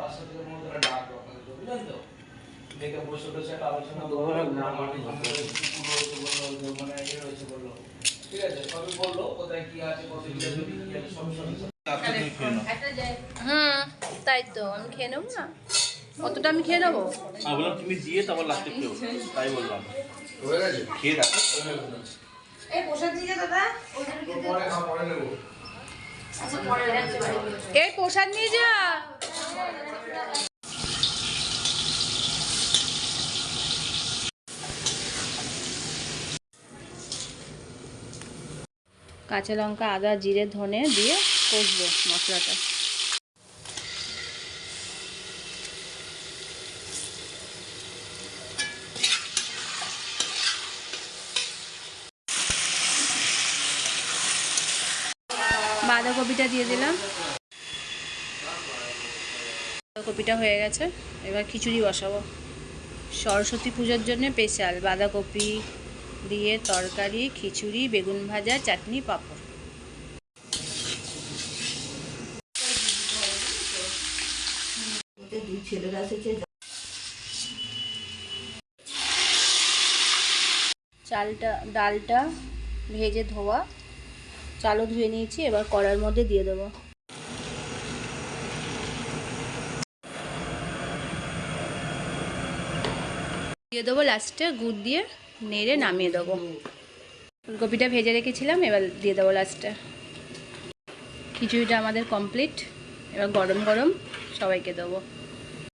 500 থেকে 15টা ডাকবো আপনাদের বুঝলেন তো? দেখে বসে বসে একটা আলোচনা করবো না মাটি মানে ইয়ে রয়েছে বললো, ঠিক আছে সবই বললো কোথায় কি আছে কত কি আছে সব তাই তো আমি খেয়ে নেবো না, অতটা আমি খেয়ে নেবো। বললাম তুমি দিয়ে তারপর লাস্টে খেও, তাই বললাম খেয়ে রাখো। এই প্রসাদ নিয়ে যা দাদা, পরে নেবো। এই প্রসাদ নিয়ে যা। কাঁচা লঙ্কা আদা জিরে ধনে দিয়ে কষবো মশলাটা। বাঁধাকপিটা দিয়ে দিলাম, বাঁধাকপিটা হয়ে গেছে। এবার খিচুড়ি বসাবো, সরস্বতী পুজোর জন্য স্পেশাল বাঁধাকপি দিয়ে তরকারি, খিচুড়ি, বেগুন ভাজা, চাটনি, পাঁপড়। ডালটা ভেজে ধোয়া, চালও ধুয়ে নিয়েছি, এবার কড়ার মধ্যে দিয়ে দেবো। দিয়ে দেবো লাস্টে গুড় দিয়ে নেড়ে নামিয়ে দেবো। ফুলকপিটা ভেজে রেখেছিলাম, এবার দিয়ে দেবো লাস্টে। খিচুড়িটা আমাদের কমপ্লিট, এবার গরম গরম সবাইকে দেবো।